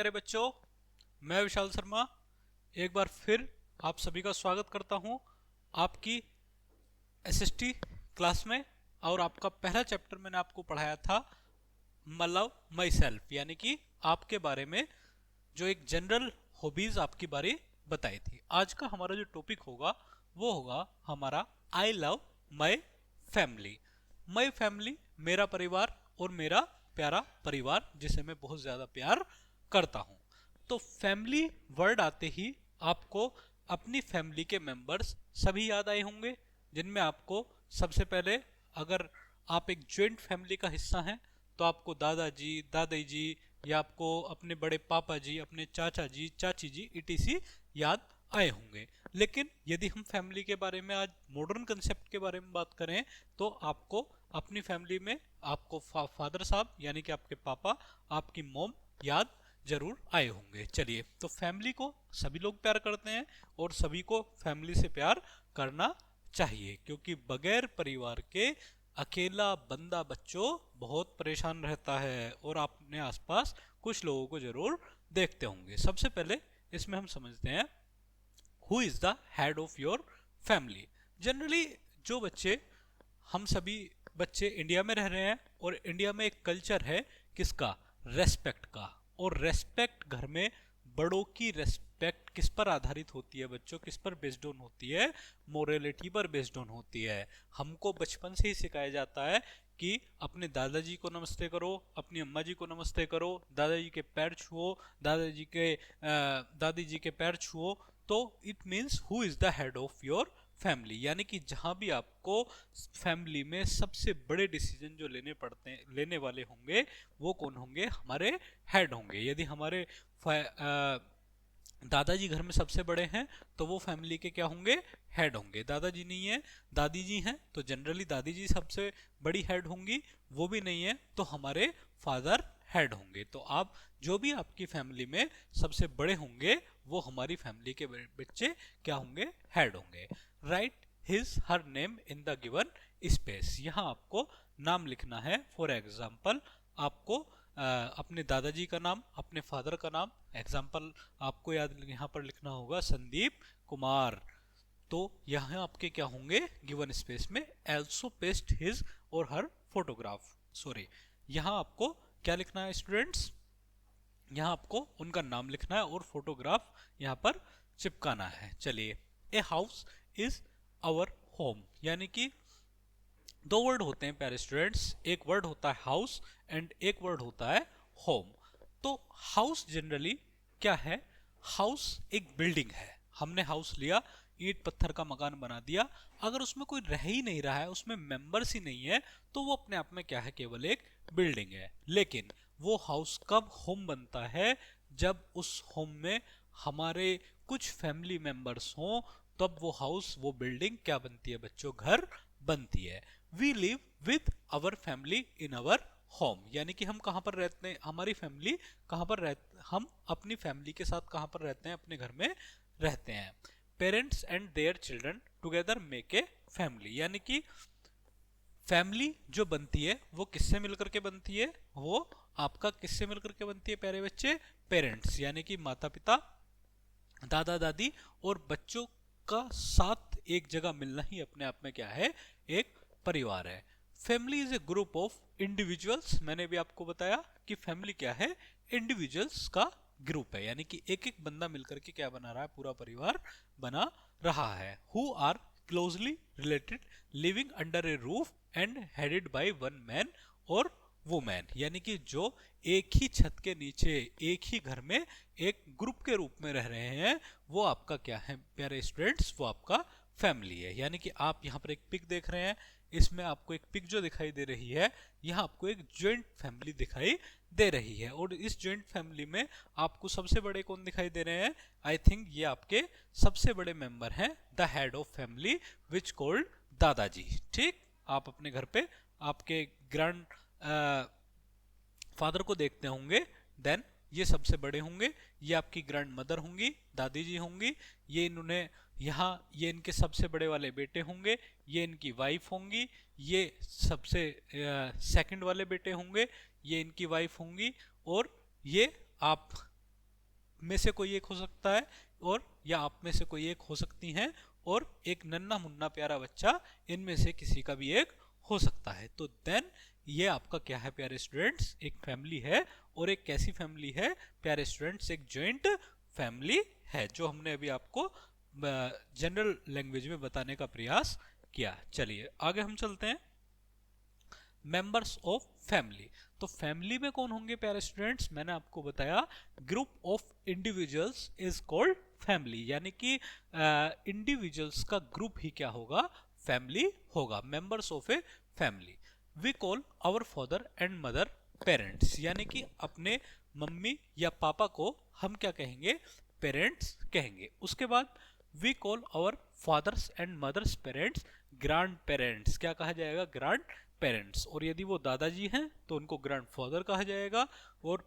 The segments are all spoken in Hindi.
प्यारे बच्चों, मैं विशाल शर्मा एक बार फिर आप सभी का स्वागत करता हूं आपकी एसएसटी क्लास में। और आपका पहला चैप्टर मैंने आपको पढ़ाया था मतलब माई सेल्फ, यानी कि आपके बारे में जो एक जनरल हॉबीज आपकी बारे बताई थी। आज का हमारा जो टॉपिक होगा वो होगा हमारा I love my family. My family मेरा परिवार और मेरा प्यारा परिवार जिसे मैं बहुत ज्यादा प्यार करता हूं। तो फैमिली वर्ड आते ही आपको अपनी फैमिली के मेंबर्स सभी याद आए होंगे, जिनमें आपको सबसे पहले, अगर आप एक ज्वाइंट फैमिली का हिस्सा हैं तो आपको दादाजी दादी जी या आपको अपने बड़े पापा जी, अपने चाचा जी चाची जी ईटीसी याद आए होंगे। लेकिन यदि हम फैमिली के बारे में आज मॉडर्न कंसेप्ट के बारे में बात करें तो आपको अपनी फैमिली में आपको फादर साहब यानी कि आपके पापा, आपकी मॉम याद जरूर आए होंगे। चलिए, तो फैमिली को सभी लोग प्यार करते हैं और सभी को फैमिली से प्यार करना चाहिए, क्योंकि बगैर परिवार के अकेला बंदा बच्चों बहुत परेशान रहता है। और आप अपने आसपास कुछ लोगों को जरूर देखते होंगे। सबसे पहले इसमें हम समझते हैं who is the head of your family. Generally जो बच्चे, हम सभी बच्चे इंडिया में रह रहे हैं और इंडिया में एक कल्चर है किसका, रेस्पेक्ट का। और रेस्पेक्ट घर में बड़ों की रेस्पेक्ट किस पर आधारित होती है बच्चों, किस पर बेस्ड ऑन होती है, मोरालिटी पर बेस्ड ऑन होती है। हमको बचपन से ही सिखाया जाता है कि अपने दादाजी को नमस्ते करो, अपनी अम्मा जी को नमस्ते करो, दादाजी के पैर छुओ, दादी जी के पैर छुओ। तो it means who is the head of your family, यानी कि जहां भी आपको फैमिली में सबसे बड़े डिसीजन जो लेने वाले होंगे वो कौन होंगे, हमारे हेड होंगे। यदि हमारे दादाजी घर में सबसे बड़े हैं तो वो फैमिली के क्या होंगे, हेड होंगे। दादाजी नहीं है, दादी जी हैं, तो जनरली दादी जी सबसे बड़ी हेड होंगी। वो भी नहीं है तो हमारे फादर हेड होंगे। तो आप जो भी आपकी फैमिली में सबसे बड़े होंगे वो हमारी फैमिली के बच्चे क्या होंगे, हेड होंगे। Right his her name in the given space. यहाँ आपको नाम लिखना है। फॉर एग्जाम्पल आपको अपने दादाजी का नाम, अपने फादर का नाम, एग्जाम्पल आपको याद यहाँ पर लिखना होगा संदीप कुमार। तो यहाँ आपके क्या होंगे गिवन स्पेस में, एल्सो पेस्ट हिज और हर फोटोग्राफ। सॉरी, यहाँ आपको क्या लिखना है स्टूडेंट्स, यहाँ आपको उनका नाम लिखना है और फोटोग्राफ यहाँ पर चिपकाना है। चलिए, a house is our home, यानी कि दो वर्ड होते हैं प्यारे स्टूडेंट्स, एक वर्ड होता है हाउस एंड एक वर्ड होता है होम। तो हाउस जनरली क्या है, हाउस एक बिल्डिंग है। हमने हाउस लिया, ईंट पत्थर का मकान बना दिया, अगर उसमें कोई रह ही नहीं रहा है, उसमें मेंबर्स ही नहीं है, तो वो अपने आप में क्या है, केवल एक बिल्डिंग है। लेकिन वो हाउस कब होम बनता है, जब उस होम में हमारे कुछ फैमिली मेंबर्स हों, तब वो हाउस, वो बिल्डिंग क्या बनती है बच्चों, घर बनती है। We live with our family in our home, यानी कि हम कहाँ पर रहते हैं, हमारी फैमिली कहाँ पर रहते, हम अपनी फैमिली के साथ कहाँ पर रहते हैं, अपने घर में रहते हैं। Parents and their children together make a family, यानी कि फैमिली जो बनती है वो किससे मिलकर के बनती है, वो आपका किससे मिलकर के बनती है प्यारे बच्चे, पेरेंट्स यानी कि माता पिता, दादा दादी और बच्चों का साथ एक जगह मिलना ही अपने आप में क्या है, एक परिवार है। Family is a group of individuals, मैंने भी आपको बताया कि फैमिली क्या है, इंडिविजुअल्स का ग्रुप है, यानी कि एक एक बंदा मिलकर के क्या बना रहा है, पूरा परिवार बना रहा है। Who are closely related, living under a roof and headed by one man और वुमेन, यानी कि जो एक ही छत के नीचे एक ही घर में एक ग्रुप के रूप में रह रहे हैं, वो आपका क्या है प्यारे स्टूडेंट्स, वो आपका फैमिली है। यानी कि आप यहाँ पर एक पिक देख रहे हैं, इसमें आपको एक पिक जो दिखाई दे रही है, यहाँ आपको एक ज्वाइंट फैमिली दिखाई दे रही है। और इस ज्वाइंट फैमिली में आपको सबसे बड़े कौन दिखाई दे रहे हैं, आई थिंक ये आपके सबसे बड़े मेंबर हैं, the head of family which called दादाजी। ठीक, आप अपने घर पे आपके ग्रैंड फादर को देखते होंगे, देन ये सबसे बड़े होंगे, ये आपकी ग्रैंड मदर होंगी, दादी जी होंगी, ये इन्होंने यहाँ, ये इनके सबसे बड़े वाले बेटे होंगे, ये इनकी वाइफ होंगी, ये सबसे सेकंड वाले बेटे होंगे, ये इनकी वाइफ होंगी, और ये आप में से कोई एक हो सकता है, और या आप में से कोई एक हो सकती हैं, और एक नन्हा मुन्ना प्यारा बच्चा इनमें से किसी का भी एक हो सकता है। तो देन ये आपका क्या है प्यारे स्टूडेंट्स, एक फैमिली है। और एक कैसी फैमिली है प्यारे स्टूडेंट्स, एक जॉइंट फैमिली है, जो हमने अभी आपको जनरल लैंग्वेज में बताने का प्रयास किया। चलिए आगे हम चलते हैं। मेंबर्स ऑफ फैमिली, तो फैमिली में कौन होंगे प्यारे स्टूडेंट्स, मैंने आपको बताया group of individuals is called family, यानी कि इंडिविजुअल्स का ग्रुप ही क्या होगा, फैमिली होगा। Members of a family, we call our father and mother parents, यानी कि अपने मम्मी या पापा को हम क्या कहेंगे, पेरेंट्स कहेंगे। उसके बाद we call our fathers and mothers parents grandparents, क्या कहा जाएगा, ग्रैंड पेरेंट्स। और यदि वो दादाजी हैं तो उनको ग्रैंड फादर कहा जाएगा, और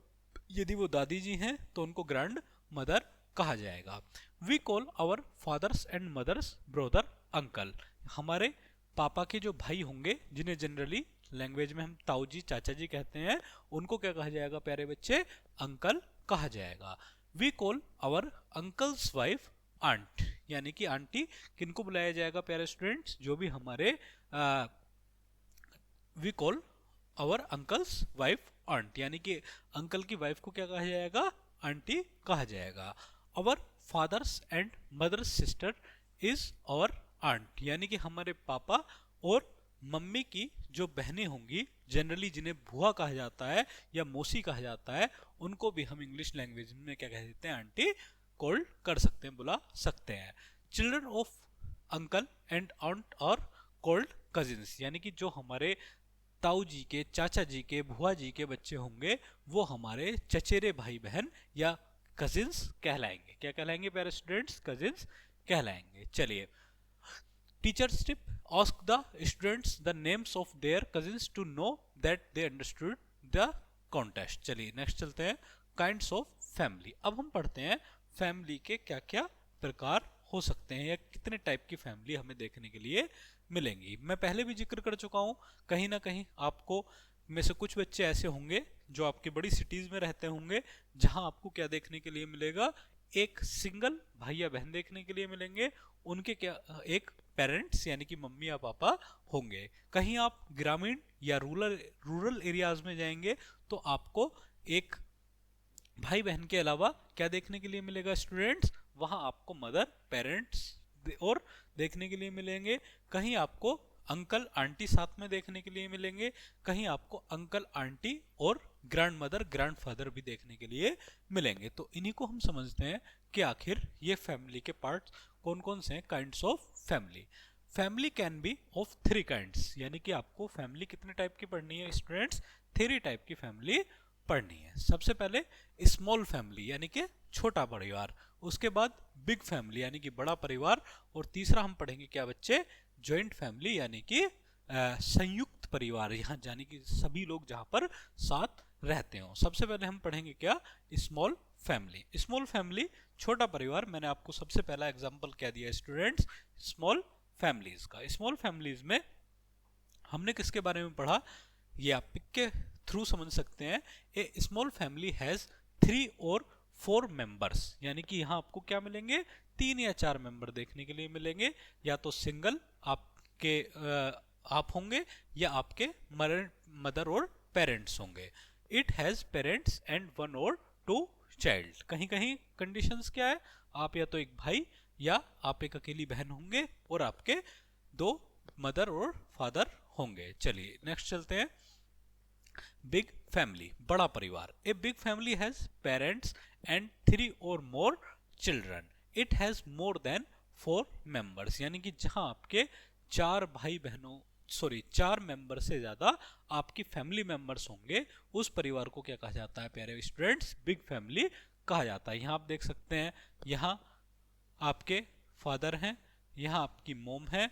यदि वो दादी जी हैं तो उनको ग्रैंड मदर कहा जाएगा। We call our fathers and mothers brother uncle, हमारे पापा के जो भाई होंगे जिन्हें जनरली लैंग्वेज में हम ताऊ जी चाचा जी कहते हैं, उनको क्या कहा जाएगा प्यारे बच्चे, अंकल कहा जाएगा। We call our uncles wife aunt, यानी कि आंटी किनको बुलाया जाएगा प्यारे स्टूडेंट्स, जो भी हमारे we call our uncles wife aunt, यानी कि अंकल की वाइफ को क्या कहा जाएगा, आंटी कहा जाएगा। Our fathers and mothers sister is our aunt, यानी कि हमारे पापा और मम्मी की जो बहनें होंगी, जनरली जिन्हें बुआ कहा जाता है या मौसी कहा जाता है, उनको भी हम इंग्लिश लैंग्वेज में क्या कह देते हैं, आंटी कॉल्ड कर सकते हैं, बुला सकते हैं। Children of uncle and aunt are called cousins, यानी कि जो हमारे ताऊ जी के, चाचा जी के, बुआ जी के बच्चे होंगे, वो हमारे चचेरे भाई बहन या कजिन्स कहलाएंगे। क्या कहलाएंगे प्यारे स्टूडेंट्स, कजिन्स कहलाएंगे। चलिए, teachers tip, ask the students the names of their cousins to know that they understood the contest. चलिए नेक्स्ट चलते हैं, काइंड्स ऑफ फैमिली। अब हम पढ़ते हैं फैमिली के क्या क्या प्रकार हो सकते हैं, या कितने टाइप की फैमिली हमें देखने के लिए मिलेंगी। मैं पहले भी जिक्र कर चुका हूं, कहीं ना कहीं आपको में से कुछ बच्चे ऐसे होंगे जो आपकी बड़ी सिटीज में रहते होंगे, जहां आपको क्या देखने के लिए मिलेगा, एक सिंगल भाई या बहन देखने के लिए मिलेंगे, उनके क्या एक पेरेंट्स यानी कि मम्मी या पापा होंगे। कहीं आप ग्रामीण या रूरल एरियाज में जाएंगे तो आपको एक भाई बहन के अलावा क्या देखने के लिए मिलेगा स्टूडेंट्स, वहां आपको मदर पेरेंट्स और देखने के लिए मिलेंगे। कहीं आपको अंकल आंटी साथ में देखने के लिए मिलेंगे, कहीं आपको अंकल आंटी और ग्रैंड मदर ग्रैंड फादर भी देखने के लिए मिलेंगे। तो इन्हीं को हम समझते हैं कि आखिर ये फैमिली के पार्ट्स कौन कौन से हैं, kinds of family. Family can be of 3 kinds, यानी कि आपको फैमिली कितने टाइप की पढ़नी है स्टूडेंट्स, 3 टाइप की फैमिली पढ़नी है। सबसे पहले स्मॉल फैमिली यानी कि छोटा परिवार, उसके बाद बिग फैमिली यानी कि बड़ा परिवार, और तीसरा हम पढ़ेंगे क्या बच्चे, जॉइंट फैमिली यानी कि संयुक्त परिवार, यहाँ यानी कि सभी लोग जहाँ पर साथ रहते हो। सबसे पहले हम पढ़ेंगे क्या, स्मॉल फैमिली। स्मॉल फैमिली छोटा परिवार, मैंने आपको सबसे पहला एग्जांपल क्या दिया स्टूडेंट्स, स्मॉल फैमिलीज का। स्मॉल फैमिलीज में हमने किसके बारे में पढ़ा, ये आप पिक के थ्रू समझ सकते हैं। ए स्मॉल फैमिली हैज 3 और 4 मेंबर्स, यानी कि यहाँ आपको क्या मिलेंगे, 3 या 4 मेंबर देखने के लिए मिलेंगे। या तो सिंगल आपके आप होंगे, या आपके मदर और पेरेंट्स होंगे। इट हैज पेरेंट्स एंड 1 और 2 चाइल्ड। कहीं कहीं कंडीशंस क्या है, आप या तो एक भाई या आप एक अकेली बहन होंगे, और आपके 2 मदर और फादर होंगे। चलिए नेक्स्ट चलते हैं, बिग फैमिली बड़ा परिवार। A big family has parents and 3 और more children. It has more than 4 members, यानी कि जहां आपके 4 भाई बहनों 4 मेंबर से ज्यादा आपकी फैमिली मेंबर्स होंगे, उस परिवार को क्या कहा जाता है प्यारे स्टूडेंट्स, बिग फैमिली कहा जाता है। यहाँ आप देख सकते हैं, यहाँ आपके फादर हैं, यहाँ आपकी मोम है,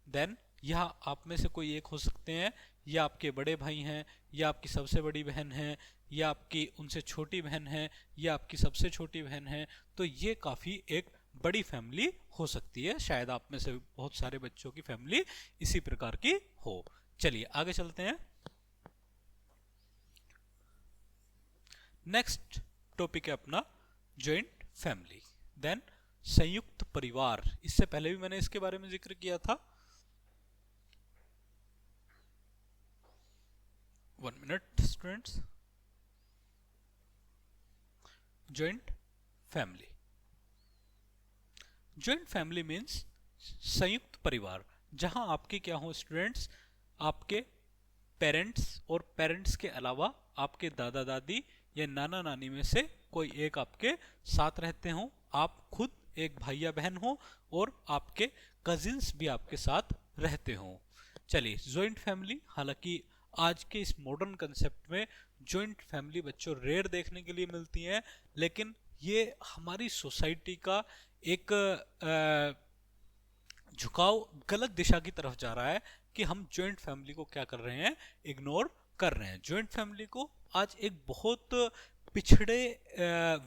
देन यहाँ आप में से कोई एक हो सकते हैं, या आपके बड़े भाई हैं, या आपकी सबसे बड़ी बहन है, या आपकी उनसे छोटी बहन है, या आपकी सबसे छोटी बहन है। तो ये काफ़ी एक बड़ी फैमिली हो सकती है, शायद आप में से बहुत सारे बच्चों की फैमिली इसी प्रकार की हो। चलिए आगे चलते हैं, नेक्स्ट टॉपिक है अपना जॉइंट फैमिली। देन संयुक्त परिवार, इससे पहले भी मैंने इसके बारे में जिक्र किया था। 1 minute students. Joint family, joint family means संयुक्त परिवार, जहां आपके क्या हो स्टूडेंट्स, आपके पेरेंट्स और पेरेंट्स के अलावा आपके दादा दादी या नाना नानी में से कोई एक आपके साथ रहते हो, आप खुद एक भाई या बहन हो और आपके कजिन्स भी आपके साथ रहते हो। चलिए जॉइंट फैमिली, हालांकि आज के इस मॉडर्न कंसेप्ट में जॉइंट फैमिली बच्चों रेयर देखने के लिए मिलती हैं, लेकिन ये हमारी सोसाइटी का एक झुकाव गलत दिशा की तरफ जा रहा है कि हम जॉइंट फैमिली को क्या कर रहे हैं, इग्नोर कर रहे हैं। जॉइंट फैमिली को आज एक बहुत पिछड़े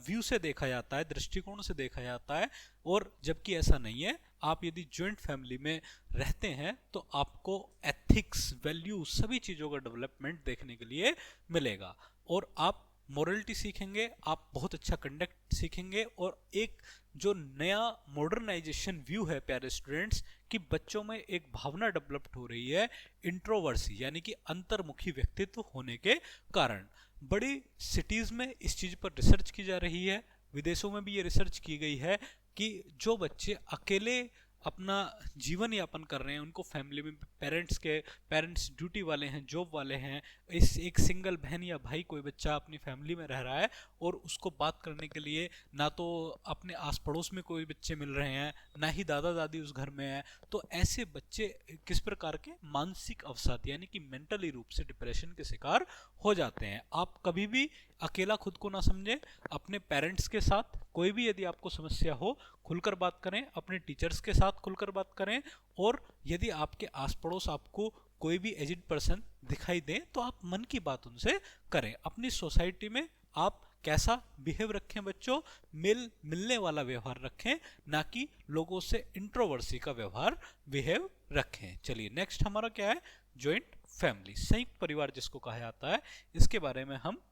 व्यू से देखा जाता है, दृष्टिकोण से देखा जाता है, और जबकि ऐसा नहीं है। आप यदि जॉइंट फैमिली में रहते हैं तो आपको एथिक्स, वैल्यू, सभी चीज़ों का डेवलपमेंट देखने के लिए मिलेगा, और आप मोरलिटी सीखेंगे, आप बहुत अच्छा कंडक्ट सीखेंगे, और एक जो नया मॉडर्नाइजेशन व्यू है प्यारे स्टूडेंट्स, कि बच्चों में एक भावना डेवलप्ड हो रही है इंट्रोवर्सी, यानी कि अंतर्मुखी व्यक्तित्व होने के कारण। बड़ी सिटीज में इस चीज पर रिसर्च की जा रही है, विदेशों में भी ये रिसर्च की गई है कि जो बच्चे अकेले अपना जीवन यापन कर रहे हैं, उनको फैमिली में पेरेंट्स ड्यूटी वाले हैं, जॉब वाले हैं, इस एक सिंगल बहन या भाई कोई बच्चा अपनी फैमिली में रह रहा है और उसको बात करने के लिए ना तो अपने आस पड़ोस में कोई बच्चे मिल रहे हैं, ना ही दादा दादी उस घर में है, तो ऐसे बच्चे किस प्रकार के मानसिक अवसाद यानी कि मेंटली रूप से डिप्रेशन के शिकार हो जाते हैं। आप कभी भी अकेला खुद को ना समझें, अपने पेरेंट्स के साथ कोई भी यदि आपको समस्या हो खुलकर बात करें, अपने टीचर्स के साथ खुलकर बात करें, और यदि आपके आस पड़ोस आपको कोई भी एजिड पर्सन दिखाई दे तो आप मन की बात उनसे करें। अपनी सोसाइटी में आप कैसा बिहेव रखें बच्चों, मिलने वाला व्यवहार रखें, ना कि लोगों से इंट्रोवर्सी का व्यवहार बिहेव रखें। चलिए नेक्स्ट हमारा क्या है, जॉइंट फैमिली, संयुक्त परिवार जिसको कहा जाता है, इसके बारे में हम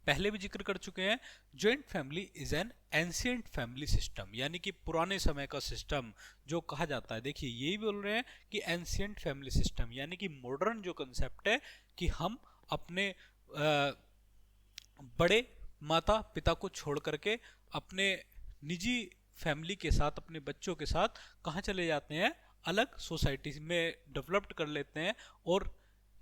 पहले भी जिक्र कर चुके हैं। Joint family is an ancient family system, यानी कि पुराने समय का सिस्टम जो कहा जाता है। देखिए यही बोल रहे हैं कि एंशिएंट फैमिली सिस्टम, यानी कि मॉडर्न जो कंसेप्ट है कि हम अपने बड़े माता पिता को छोड़ करके अपने निजी फैमिली के साथ, अपने बच्चों के साथ कहाँ चले जाते हैं, अलग सोसाइटी में डेवलप्ड कर लेते हैं, और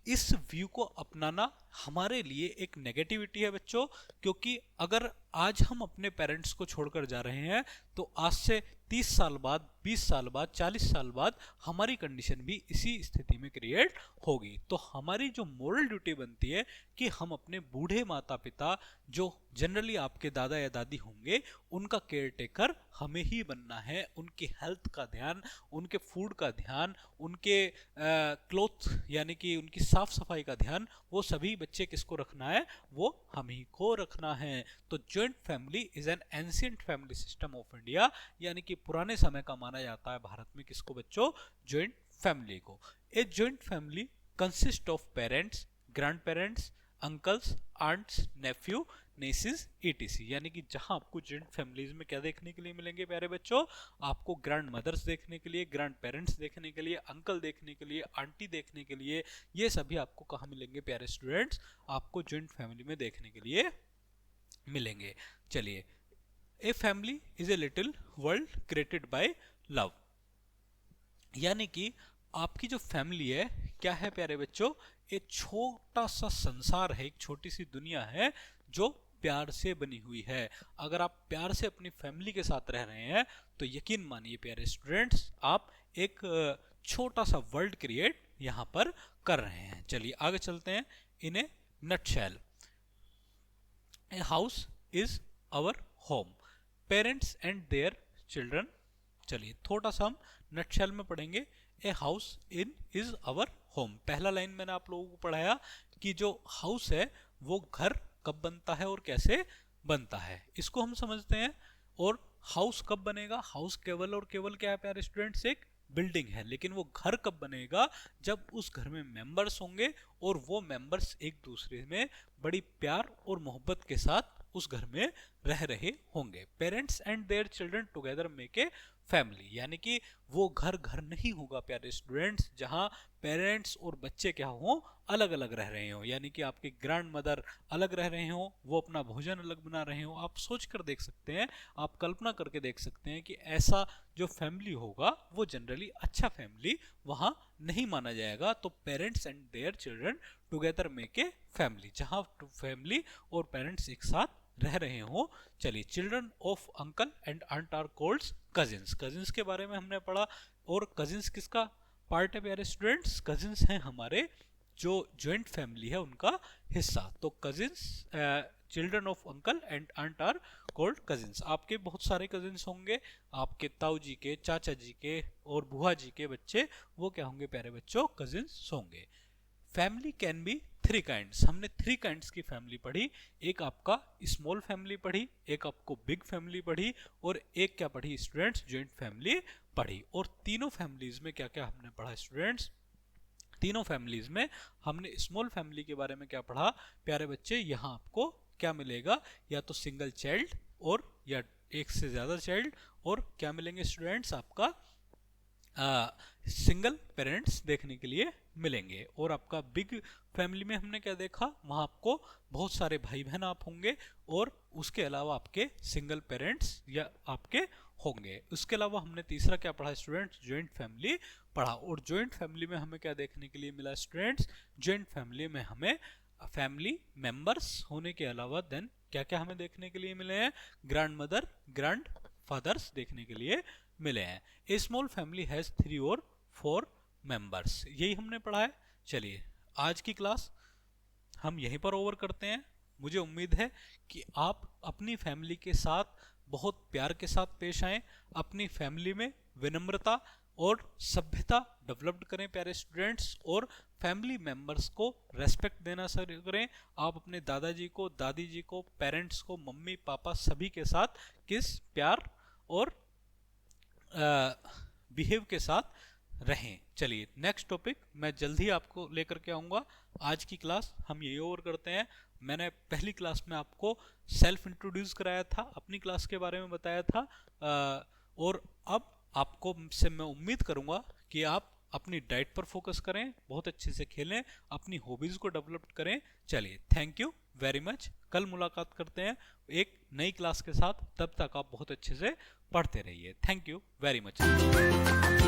इस व्यू को अपनाना हमारे लिए एक नेगेटिविटी है बच्चों, क्योंकि अगर आज हम अपने पेरेंट्स को छोड़कर जा रहे हैं तो आज से 30 साल बाद, 20 साल बाद, 40 साल बाद हमारी कंडीशन भी इसी स्थिति में क्रिएट होगी। तो हमारी जो मोरल ड्यूटी बनती है कि हम अपने बूढ़े माता पिता, जो जनरली आपके दादा या दादी होंगे, उनका केयर टेकर हमें ही बनना है। उनकी हेल्थ का ध्यान, उनके फूड का ध्यान, उनके क्लोथ यानी कि उनकी साफ सफाई का ध्यान, वो सभी बच्चे किसको रखना है, वो हम ही को रखना है। तो joint family is an ancient family system of India, यानी कि पुराने समय का माना जाता है भारत में किसको बच्चों, जॉइंट फैमिली को। A joint family consist of parents, grandparents, uncles, aunts, nephew, nieces etc, यानी कि जहां आपको जॉइंट फैमिलीज में क्या देखने के लिए मिलेंगे प्यारे बच्चों, आपको ग्रैंड मदर्स देखने के लिए, ग्रैंड पेरेंट्स देखने के लिए, अंकल देखने के लिए, आंटी देखने के लिए, ये सभी आपको कहाँ मिलेंगे प्यारे स्टूडेंट्स, आपको जॉइंट फैमिली में देखने के लिए मिलेंगे। चलिए, a family is a little world created by love, यानी कि आपकी जो फैमिली है क्या है प्यारे बच्चों, एक छोटा सा संसार है, एक छोटी सी दुनिया है जो प्यार से बनी हुई है। अगर आप प्यार से अपनी फैमिली के साथ रह रहे हैं तो यकीन मानिए प्यारे स्टूडेंट्स, आप एक छोटा सा वर्ल्ड क्रिएट यहां पर कर रहे हैं। चलिए आगे चलते हैं। In a nutshell, a house is our home, parents and their children. चलिए थोड़ा सा हम नटशेल में पढ़ेंगे। A house in is our home, पहला लाइन मैंने आप लोगों को पढ़ाया कि जो हाउस है वो घर कब बनता है और कैसे बनता है, इसको हम समझते हैं। और हाउस कब बनेगा, हाउस केवल और केवल क्या है प्यारे स्टूडेंट्स, एक बिल्डिंग है, लेकिन वो घर कब बनेगा, जब उस घर में मेंबर्स होंगे और वो मेंबर्स एक दूसरे में बड़ी प्यार और मोहब्बत के साथ उस घर में रह रहे होंगे। Parents and their children together make a family, यानी कि वो घर घर नहीं होगा प्यारे स्टूडेंट्स जहां पेरेंट्स और बच्चे क्या हो, अलग अलग रह रहे हो, यानी कि आपके ग्रैंड मदर अलग रह रहे हो, वो अपना भोजन अलग बना रहे हो। आप सोच कर देख सकते हैं, आप कल्पना करके देख सकते हैं कि ऐसा जो फैमिली होगा वो जनरली अच्छा फैमिली वहां नहीं माना जाएगा। तो parents and their children together make a family, जहां फैमिली और पेरेंट्स एक साथ रह रहे हो। चलिए, children of uncle and aunt are called cousins. Cousins के बारे में हमने पढ़ा, और कजिन्स किसका पार्ट है प्यारे स्टूडेंट्स? कजिन्स हैं हमारे जो ज्वाइंट फैमिली है उनका हिस्सा। तो cousins, children of uncle and aunt are called cousins. आपके बहुत सारे कजिन्स होंगे, आपके ताऊ जी के, चाचा जी के और बुआ जी के बच्चे, वो क्या होंगे प्यारे बच्चों? कजिन्स होंगे। Family can be three kinds. हमने थ्री काइंड्स की फैमिली पढ़ी, एक आपका स्मॉल फैमिली पढ़ी, एक आपको बिग फैमिली पढ़ी, और एक क्या पढ़ी स्टूडेंट्स? ज्वाइंट फैमिली पढ़ी। और तीनों फैमिलीज में क्या क्या हमने पढ़ा स्टूडेंट्स? तीनों फैमिलीज में हमने स्मॉल फैमिली के बारे में क्या पढ़ा प्यारे बच्चे? यहाँ आपको क्या मिलेगा? या तो सिंगल चाइल्ड और या एक से ज्यादा चाइल्ड, और क्या मिलेंगे स्टूडेंट्स? आपका सिंगल पेरेंट्स देखने के लिए मिलेंगे। और आपका बिग फैमिली में हमने क्या देखा? वहां आपको बहुत सारे भाई बहन आप होंगे, और उसके अलावा आपके सिंगल पेरेंट्स या आपके होंगे। उसके अलावा हमने तीसरा क्या पढ़ा स्टूडेंट्स? ज्वाइंट फैमिली पढ़ा। और ज्वाइंट फैमिली में हमें क्या देखने के लिए मिला स्टूडेंट्स? ज्वाइंट फैमिली में हमें फैमिली मेंबर्स होने के अलावा देन क्या क्या हमें देखने के लिए मिले हैं? ग्रैंड मदर, ग्रैंड फादर्स देखने के लिए मिले हैं। ए स्मॉल फैमिली हैज 3 और 4 मेंबर्स, यही हमने पढ़ा है। चलिए, आज की क्लास हम यहीं पर ओवर करते हैं। मुझे उम्मीद है कि आप अपनी फैमिली के साथ बहुत प्यार के साथ पेश आएं, अपनी फैमिली में विनम्रता और सभ्यता डेवलप्ड करें प्यारे स्टूडेंट्स, और फैमिली मेंबर्स को रेस्पेक्ट देना शुरू करें। आप अपने दादाजी को, दादी जी को, पेरेंट्स को, मम्मी पापा सभी के साथ किस प्यार और बिहेव के साथ रहें। चलिए, नेक्स्ट टॉपिक मैं जल्दी आपको लेकर के आऊँगा। आज की क्लास हम यही ओवर करते हैं। मैंने पहली क्लास में आपको सेल्फ इंट्रोड्यूस कराया था, अपनी क्लास के बारे में बताया था, और अब आपको से मैं उम्मीद करूँगा कि आप अपनी डाइट पर फोकस करें, बहुत अच्छे से खेलें, अपनी हॉबीज़ को डेवलप करें। चलिए, थैंक यू वेरी मच। कल मुलाकात करते हैं एक नई क्लास के साथ, तब तक आप बहुत अच्छे से पढ़ते रहिए। Thank you very much.